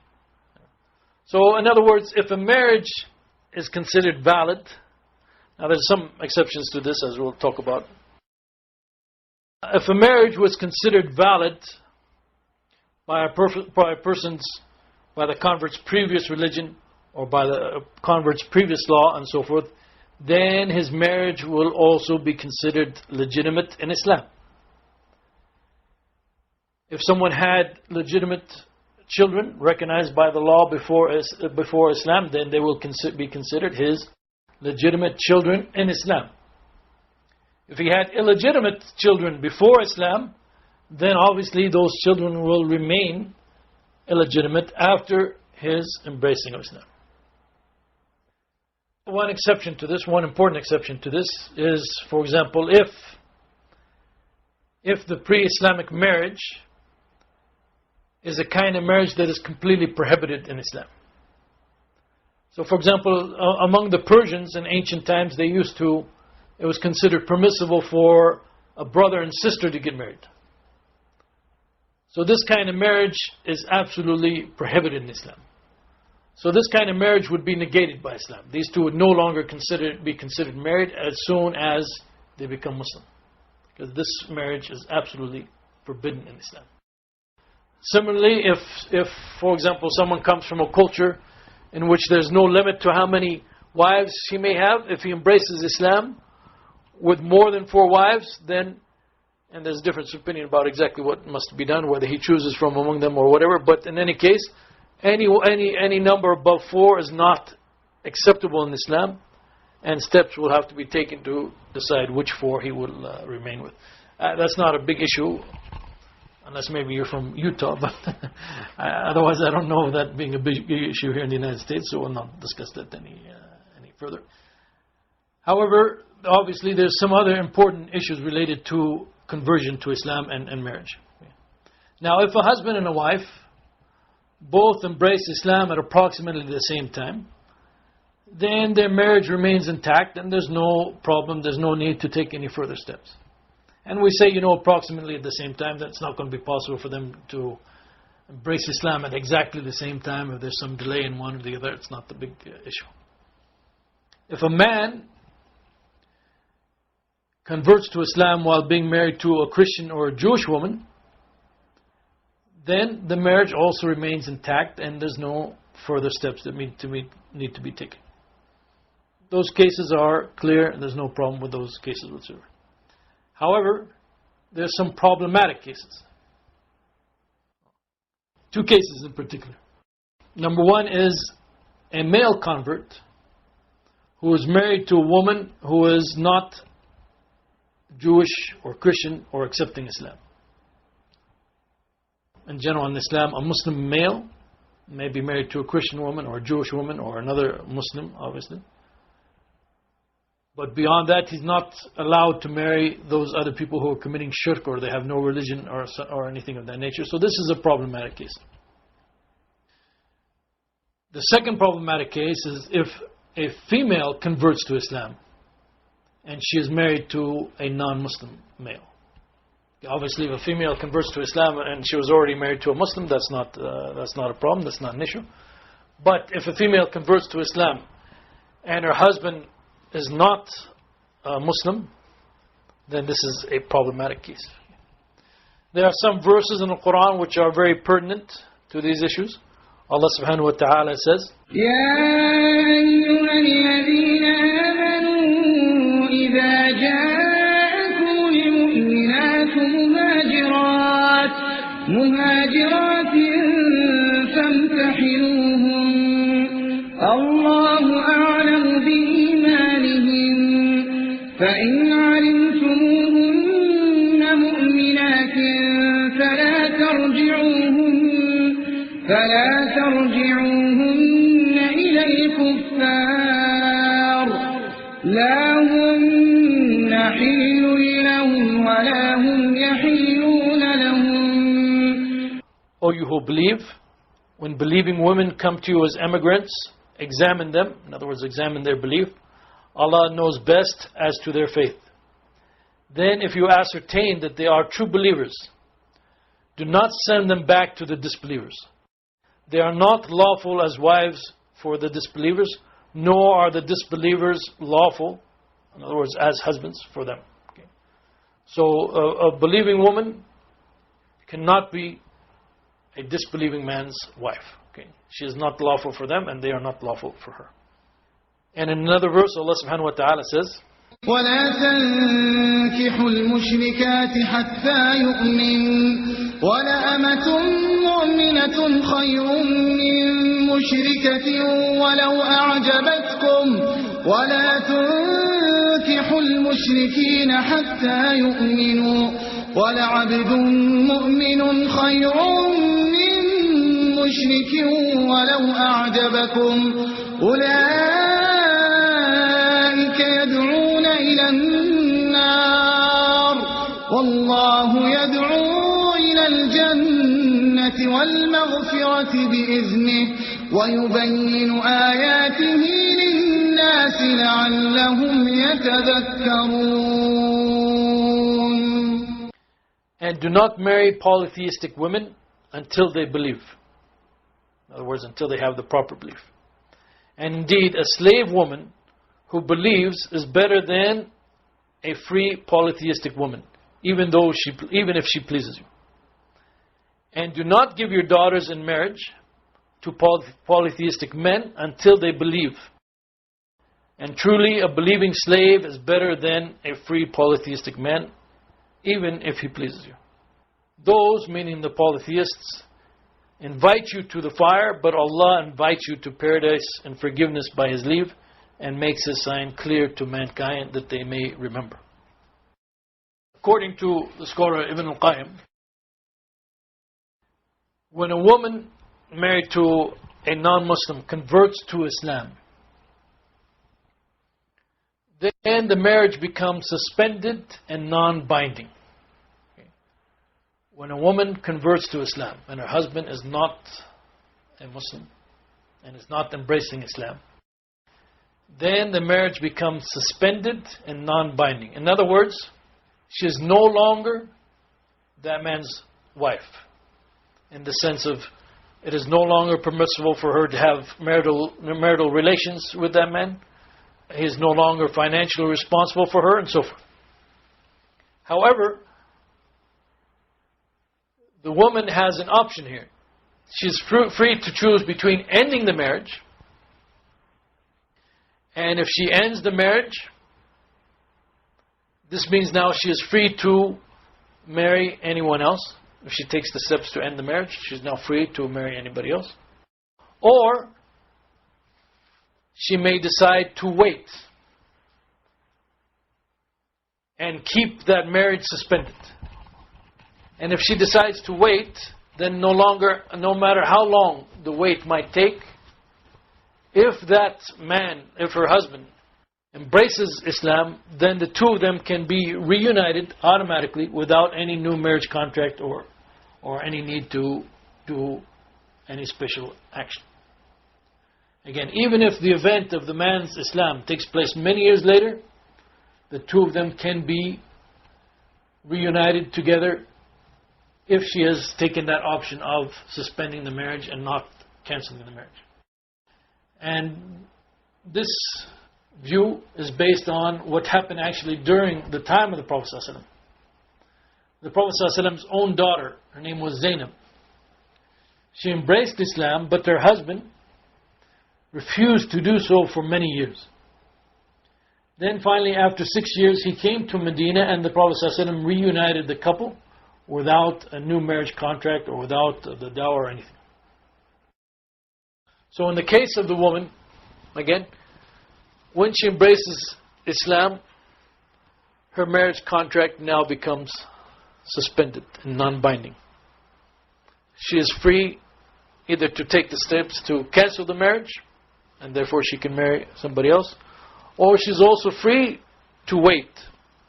[SPEAKER 1] So in other words, if a marriage is considered valid, now there's some exceptions to this, as we'll talk about. If a marriage was considered valid by the convert's previous religion or by the convert's previous law and so forth, then his marriage will also be considered legitimate in Islam. If someone had legitimate children recognized by the law before Islam, then they will be considered his legitimate children in Islam. If he had illegitimate children before Islam, then obviously those children will remain illegitimate after his embracing of Islam. One important exception to this is, for example, if the pre-Islamic marriage is a kind of marriage that is completely prohibited in Islam. So for example, among the Persians in ancient times, it was considered permissible for a brother and sister to get married. So this kind of marriage is absolutely prohibited in Islam. So this kind of marriage would be negated by Islam. These two would no longer be considered married as soon as they become Muslim. Because this marriage is absolutely forbidden in Islam. Similarly, if for example someone comes from a culture in which there's no limit to how many wives he may have, if he embraces Islam with more than 4 wives, then, and there's a difference of opinion about exactly what must be done, whether he chooses from among them or whatever, but in any case, any number above 4 is not acceptable in Islam, and steps will have to be taken to decide which 4 he will remain with. That's not a big issue, unless maybe you're from Utah, but otherwise I don't know that being a big issue here in the United States, so we'll not discuss that any further. However, obviously there's some other important issues related to conversion to Islam and marriage. Now, if a husband and a wife both embrace Islam at approximately the same time, then their marriage remains intact and there's no problem, there's no need to take any further steps. And we say, approximately at the same time. That's not going to be possible for them to embrace Islam at exactly the same time. If there's some delay in one or the other, it's not the big issue. If a man converts to Islam while being married to a Christian or a Jewish woman, then the marriage also remains intact and there's no further steps that need to be taken. Those cases are clear and there's no problem with those cases whatsoever. However, there's some problematic cases. 2 cases in particular. Number 1 is a male convert who is married to a woman who is not Jewish or Christian or accepting Islam. In general, in Islam, a Muslim male may be married to a Christian woman or a Jewish woman or another Muslim, obviously. But beyond that, he's not allowed to marry those other people who are committing shirk or they have no religion or anything of that nature. So this is a problematic case. The second problematic case is if a female converts to Islam and she is married to a non-Muslim male. Obviously, if a female converts to Islam and she was already married to a Muslim, that's not a problem, that's not an issue. But if a female converts to Islam and her husband is not a Muslim, then this is a problematic case. There are some verses in the Quran which are very pertinent to these issues. Allah subhanahu wa ta'ala says,
[SPEAKER 2] يا أيها الذين آمنوا إذا جاءكم المؤمنات مهاجرات فامتحنوهم الله أعلم بإيمانهم فإن علمتموهن مؤمنات فلا ترجعوهن إلى الكفار لا هن حل لهم ولا هم يحلون لهم.
[SPEAKER 1] O you who believe, when believing women come to you as immigrants, examine them, in other words, examine their belief. Allah knows best as to their faith. Then if you ascertain that they are true believers, do not send them back to the disbelievers. They are not lawful as wives for the disbelievers, nor are the disbelievers lawful, in other words, as husbands for them. Okay. So a believing woman cannot be a disbelieving man's wife. Okay. She is not lawful for them and they are not lawful for her. And in another verse, Allah subhanahu wa ta'ala says,
[SPEAKER 2] ولا تنكحوا المشركات حتى يؤمن ولأمة مؤمنة خير من مشركة ولو أعجبتكم ولا تنكحوا المشركين حتى يؤمنوا ولعبد مؤمن خير من مشرك ولو أعجبكم أولئك يدعون إلى النار والله يدعو إلى الجنة والمغفرة بإذنه ويبين آياته للناس لعلهم يتذكرون.
[SPEAKER 1] And do not marry polytheistic women until they believe. In other words, until they have the proper belief. And indeed, a slave woman who believes is better than a free polytheistic woman, even if she pleases you. And do not give your daughters in marriage to polytheistic men until they believe. And truly, a believing slave is better than a free polytheistic man, even if he pleases you. Those, meaning the polytheists, invite you to the fire, but Allah invites you to paradise and forgiveness by His leave, and makes His sign clear to mankind that they may remember. According to the scholar Ibn al-Qayyim, when a woman married to a non-Muslim converts to Islam, then the marriage becomes suspended and non-binding. When a woman converts to Islam and her husband is not a Muslim and is not embracing Islam, then the marriage becomes suspended and non-binding. In other words, she is no longer that man's wife, in the sense of it is no longer permissible for her to have marital relations with that man. He is no longer financially responsible for her, and so forth. However, the woman has an option here. She is free to choose between ending the marriage, and if she ends the marriage, this means now she is free to marry anyone else. If she takes the steps to end the marriage, she's now free to marry anybody else. Or she may decide to wait and keep that marriage suspended. And if she decides to wait, then no matter how long the wait might take, if that man, if her husband embraces Islam, then the two of them can be reunited automatically without any new marriage contract or any need to do any special action. Again, even if the event of the man's Islam takes place many years later, the two of them can be reunited together if she has taken that option of suspending the marriage and not cancelling the marriage. And this view is based on what happened actually during the time of the Prophet ﷺ. The Prophet ﷺ's own daughter, her name was Zainab. She embraced Islam, but her husband refused to do so for many years. Then finally, after 6 years, he came to Medina, and the Prophet ﷺ reunited the couple without a new marriage contract or without the dowry or anything. So in the case of the woman, again, when she embraces Islam, her marriage contract now becomes suspended and non-binding. She is free either to take the steps to cancel the marriage, and therefore she can marry somebody else, or she's also free to wait.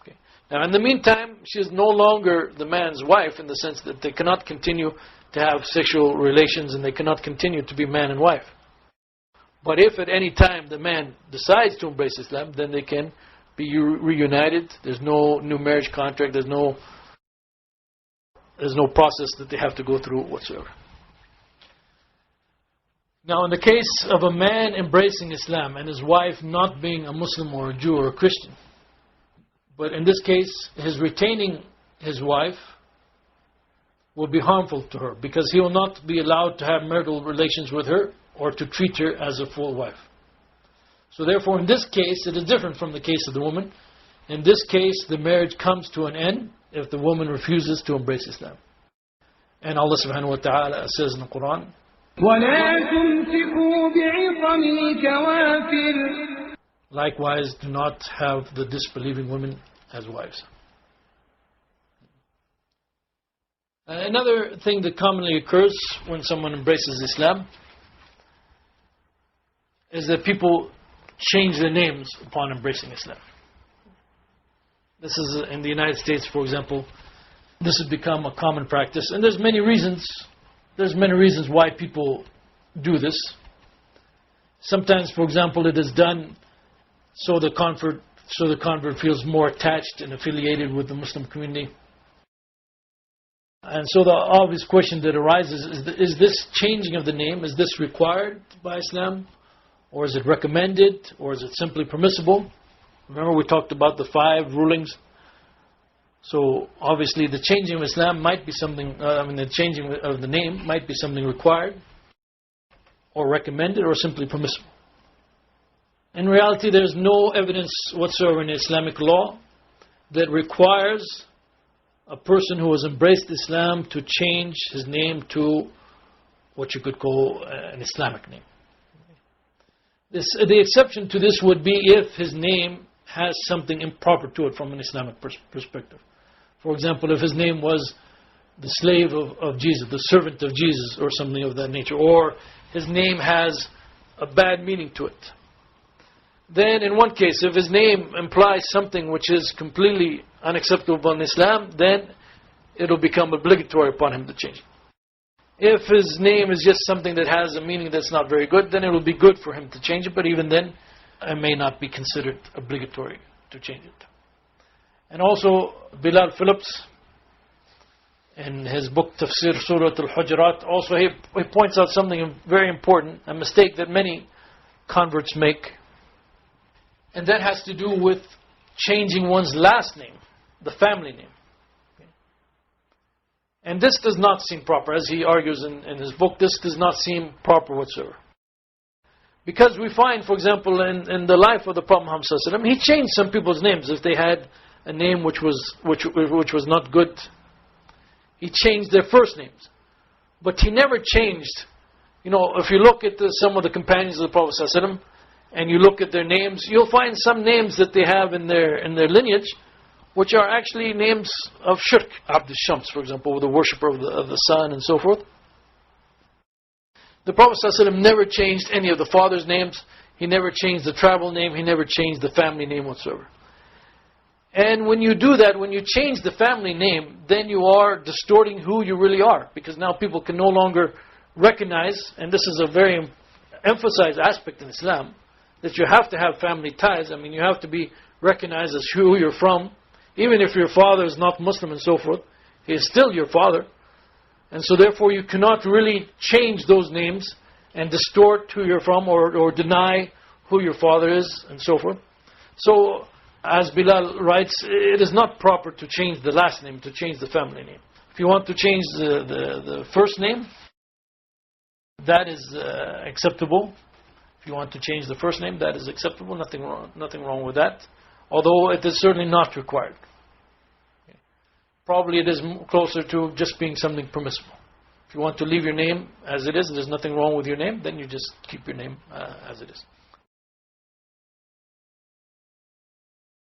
[SPEAKER 1] Okay. Now in the meantime, she is no longer the man's wife, in the sense that they cannot continue to have sexual relations and they cannot continue to be man and wife. But if at any time the man decides to embrace Islam, then they can be reunited. There's no new marriage contract. There's no process that they have to go through whatsoever. Now in the case of a man embracing Islam and his wife not being a Muslim or a Jew or a Christian, but in this case his retaining his wife will be harmful to her, because he will not be allowed to have marital relations with her or to treat her as a full wife. So therefore in this case it is different from the case of the woman. In this case the marriage comes to an end if the woman refuses to embrace Islam. And Allah subhanahu wa ta'ala says in the Quran,
[SPEAKER 2] وَلَا تُمْسِكُوا بِعِصَمِ الْكَوَافِرِ.
[SPEAKER 1] Likewise, do not have the disbelieving women as wives. Another thing that commonly occurs when someone embraces Islam is that people change their names upon embracing Islam. This is in the United States, for example. This has become a common practice, and there's many reasons why people do this. Sometimes, for example, it is done so the convert feels more attached and affiliated with the Muslim community. And so the obvious question that arises is this changing of the name, is this required by Islam? Or is it recommended? Or is it simply permissible? Remember we talked about the 5 rulings. So obviously the changing of Islam might be something, the changing of the name might be something required, or recommended, or simply permissible. In reality, there is no evidence whatsoever in Islamic law that requires a person who has embraced Islam to change his name to what you could call an Islamic name. The exception to this would be if his name has something improper to it from an Islamic perspective. For example, if his name was the slave of Jesus, the servant of Jesus, or something of that nature, or his name has a bad meaning to it. Then in one case, if his name implies something which is completely unacceptable in Islam, then it will become obligatory upon him to change it. If his name is just something that has a meaning that's not very good, then it will be good for him to change it, but even then, it may not be considered obligatory to change it. And also, Bilal Phillips, in his book Tafsir Surah Al-Hujurat, also he points out something very important, a mistake that many converts make. And that has to do with changing one's last name, the family name. And this does not seem proper. As he argues in his book, this does not seem proper whatsoever. Because we find, for example, in the life of the Prophet Muhammad ﷺ, he changed some people's names if they had a name which was not good. He changed their first names. But he never changed. If you look at some of the companions of the Prophet ﷺ, and you look at their names, you'll find some names that they have in their lineage, which are actually names of shirk. Abd al-Shams, for example, the worshipper of the sun and so forth. The Prophet ﷺ never changed any of the father's names. He never changed the tribal name. He never changed the family name whatsoever. And when you do that, when you change the family name, then you are distorting who you really are. Because now people can no longer recognize, and this is a very emphasized aspect in Islam, that you have to have family ties. You have to be recognized as who you're from. Even if your father is not Muslim and so forth, he is still your father. And so therefore you cannot really change those names and distort who you're from or deny who your father is and so forth. So, as Bilal writes, it is not proper to change the last name, to change the family name. If you want to change the first name, that is acceptable. If you want to change the first name, that is acceptable. Nothing wrong with that. Although it is certainly not required. Probably it is closer to just being something permissible. If you want to leave your name as it is, there's nothing wrong with your name, then you just keep your name as it is.